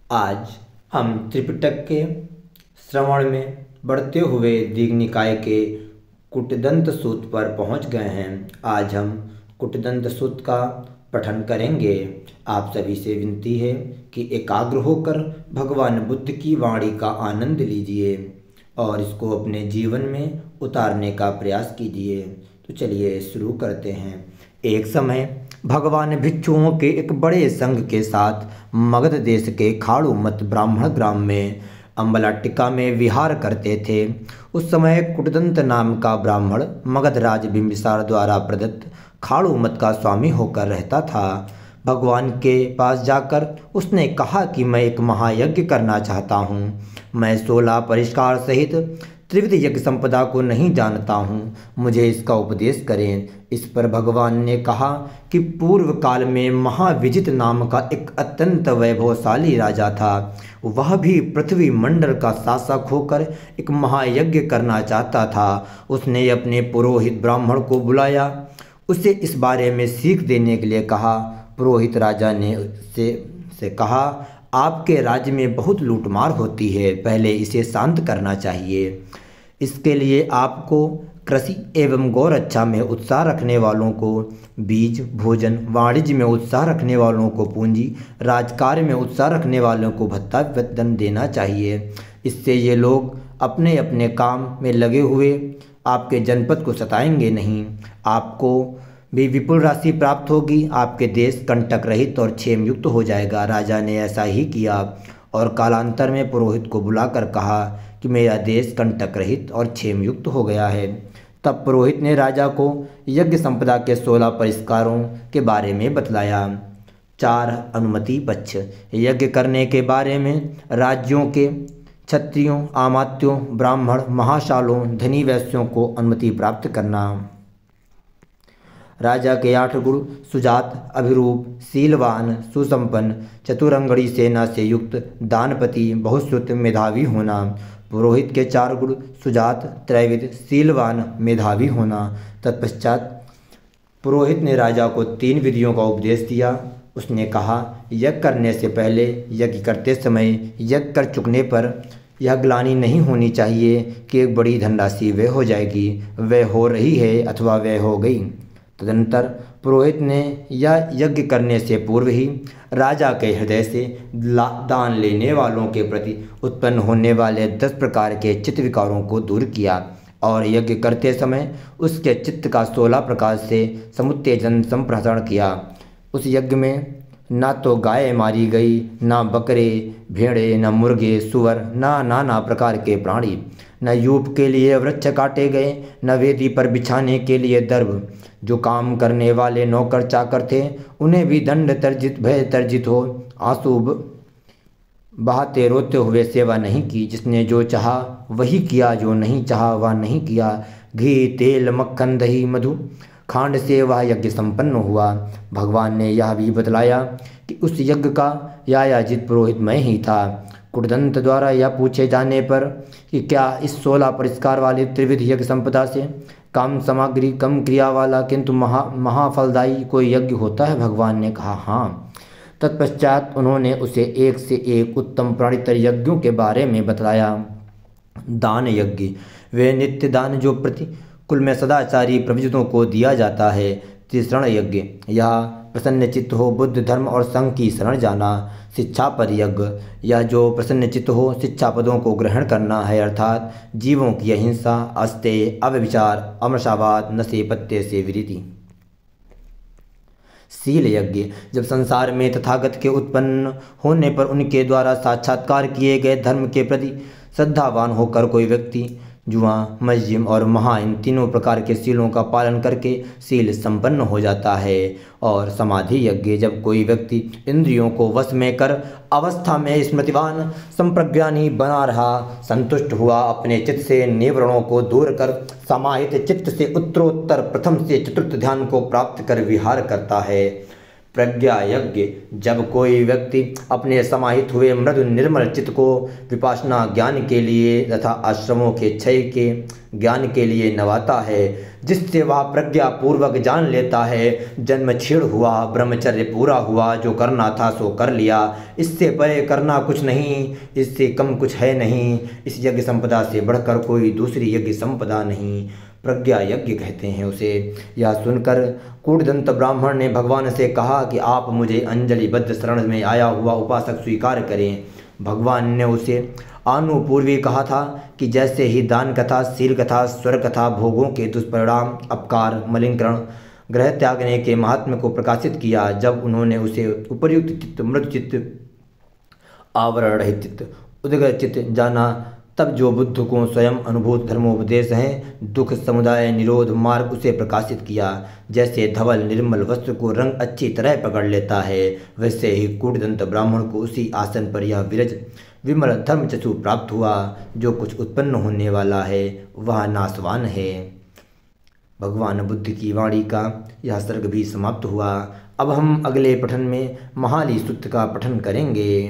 आज हम त्रिपिटक के श्रवण में बढ़ते हुए दीघनिकाय के कुटदंत सूत्र पर पहुंच गए हैं। आज हम कुटदंत सूत्र का पठन करेंगे। आप सभी से विनती है कि एकाग्र होकर भगवान बुद्ध की वाणी का आनंद लीजिए और इसको अपने जीवन में उतारने का प्रयास कीजिए। तो चलिए शुरू करते हैं। एक समय भगवान भिक्षुओं के एक बड़े संघ के साथ मगध देश के खाड़ूमत ब्राह्मण ग्राम में अम्बलाटिका में विहार करते थे। उस समय कुटदंत नाम का ब्राह्मण मगध राज बिंबिसार द्वारा प्रदत्त खाड़ूमत का स्वामी होकर रहता था। भगवान के पास जाकर उसने कहा कि मैं एक महायज्ञ करना चाहता हूँ। मैं 16 परिष्कार सहित त्रिविध यज्ञ संपदा को नहीं जानता हूँ, मुझे इसका उपदेश करें। इस पर भगवान ने कहा कि पूर्व काल में महाविजित नाम का एक अत्यंत वैभवशाली राजा था। वह भी पृथ्वी मंडल का शासक होकर एक महायज्ञ करना चाहता था। उसने अपने पुरोहित ब्राह्मण को बुलाया, उसे इस बारे में सीख देने के लिए कहा। पुरोहित राजा ने से कहा, आपके राज्य में बहुत लूटमार होती है, पहले इसे शांत करना चाहिए। इसके लिए आपको कृषि एवं गौरक्षा में उत्साह रखने वालों को बीज, भोजन, वाणिज्य में उत्साह रखने वालों को पूंजी, राजकार्य में उत्साह रखने वालों को भत्ता वेतन देना चाहिए। इससे ये लोग अपने अपने काम में लगे हुए आपके जनपद को सताएंगे नहीं। आपको भी विपुल राशि प्राप्त होगी। आपके देश कंटक रहित और क्षेम युक्त हो जाएगा। राजा ने ऐसा ही किया और कालांतर में पुरोहित को बुलाकर कहा कि मेरा देश कंटक रहित और क्षेम युक्त हो गया है। तब पुरोहित ने राजा को यज्ञ संपदा के 16 परिष्कारों के बारे में बतलाया। 4 अनुमति पक्ष। यज्ञ करने के बारे में राज्यों के क्षत्रियों, आमात्यों, ब्राह्मण, महाशालों, धनी वैश्यों को अनुमति प्राप्त करना। राजा के 8 गुण: सुजात, अभिरूप, शीलवान, सुसंपन्न, चतुरंगड़ी सेना से युक्त, दानपति, बहुश्रुत, मेधावी होना। पुरोहित के 4 गुण: सुजात, त्रैविध, शीलवान, मेधावी होना। तत्पश्चात पुरोहित ने राजा को 3 विधियों का उपदेश दिया। उसने कहा, यज्ञ करने से पहले, यज्ञ करते समय, यज्ञ कर चुकने पर यह ग्लानि नहीं होनी चाहिए कि एक बड़ी धनराशि व्यय हो जाएगी, व्यय हो रही है अथवा व्यय हो गई। तदनंतर पुरोहित ने यह यज्ञ करने से पूर्व ही राजा के हृदय से दान लेने वालों के प्रति उत्पन्न होने वाले 10 प्रकार के चित्त विकारों को दूर किया और यज्ञ करते समय उसके चित्त का 16 प्रकार से समुत्तेजन संप्रसारण किया। उस यज्ञ में ना तो गाय मारी गई, ना बकरे, भेड़े, न मुर्गे, सुअर, ना नाना प्रकार के प्राणी, न यूप के लिए वृक्ष काटे गए, न वेदी पर बिछाने के लिए दर्भ। जो काम करने वाले नौकर चाकर थे उन्हें भी दंड तर्जित, भय तर्जित हो आंसू बहाते रोते हुए सेवा नहीं की। जिसने जो चाहा वही किया, जो नहीं चाहा वह नहीं किया। घी, तेल, मक्खन, दही, मधु, खांड से वह यज्ञ संपन्न हुआ। भगवान ने यह भी बतलाया कि उस यज्ञ का यायाजित पुरोहित मैं ही था। कुटदंत द्वारा यह पूछे जाने पर कि क्या इस 16 परिष्कार वाले त्रिविध यज्ञ संपदा से कम सामग्री, कम क्रिया वाला किंतु महाफलदायी कोई यज्ञ होता है? भगवान ने कहा, हाँ। तत्पश्चात उन्होंने उसे एक से एक उत्तम प्रणीत यज्ञों के बारे में बतलाया। दान यज्ञ, वे नित्य दान जो प्रतिकुल में सदाचारी प्रवृत्तों को दिया जाता है। त्रिशरण यज्ञ, यह प्रसन्न चित्त हो बुद्ध, धर्म और संघ की शरण जाना। शिक्षा पर यज्ञ, यह जो प्रसन्न चित्त हो शिक्षा पदों को ग्रहण करना है, अर्थात जीवों की अहिंसा, अस्तेय, अव्यभिचार, अमृषावाद, नशे पत्ते से विरति। शील यज्ञ, जब संसार में तथागत के उत्पन्न होने पर उनके द्वारा साक्षात्कार किए गए धर्म के प्रति श्रद्धावान होकर कोई व्यक्ति जुआ, मज्जिम और महा इन तीनों प्रकार के शीलों का पालन करके शील संपन्न हो जाता है। और समाधि यज्ञ, जब कोई व्यक्ति इंद्रियों को वश में कर अवस्था में स्मृतिवान संप्रज्ञानी बना रहा, संतुष्ट हुआ, अपने चित्त से निवरणों को दूर कर समाहित चित्त से उत्तरोत्तर प्रथम से चतुर्थ ध्यान को प्राप्त कर विहार करता है। प्रज्ञा यज्ञ। जब कोई व्यक्ति अपने समाहित हुए मृदु निर्मल चित्त को विपासना ज्ञान के लिए तथा आश्रमों के क्षय के ज्ञान के लिए नवाता है, जिससे वह प्रज्ञा पूर्वक जान लेता है जन्म क्षीण हुआ, ब्रह्मचर्य पूरा हुआ, जो करना था सो कर लिया, इससे परे करना कुछ नहीं, इससे कम कुछ है नहीं, इस यज्ञ संपदा से बढ़कर कोई दूसरी यज्ञ संपदा नहीं, प्रज्ञा यज्ञ कहते हैं उसे। यह सुनकर कूटदंत ब्राह्मण ने भगवान से कहा कि आप मुझे अंजलिबद्ध शरण में आया हुआ उपासक स्वीकार करें। भगवान ने उसे आनुपूर्वी कहा था कि जैसे ही दान कथा, शील कथा, स्वर कथा, भोगों के दुष्परिणाम, अपकार, मलिंकरण, ग्रह त्यागने के महात्म्य को प्रकाशित किया, जब उन्होंने उसे उपर्युक्त चित्त, मृद चित्त, आवरण रहित चित्त, उदग्र चित्त जाना, तब जो बुद्ध को स्वयं अनुभूत धर्मोपदेश हैं, दुख समुदाय निरोध मार्ग, उसे प्रकाशित किया। जैसे धवल निर्मल वस्त्र को रंग अच्छी तरह पकड़ लेता है, वैसे ही कूटदंत ब्राह्मण को उसी आसन पर यह विरज विमल धर्म चक्षु प्राप्त हुआ। जो कुछ उत्पन्न होने वाला है वह नाशवान है। भगवान बुद्ध की वाणी का यह सर्ग भी समाप्त हुआ। अब हम अगले पठन में महाली सूक्त का पठन करेंगे।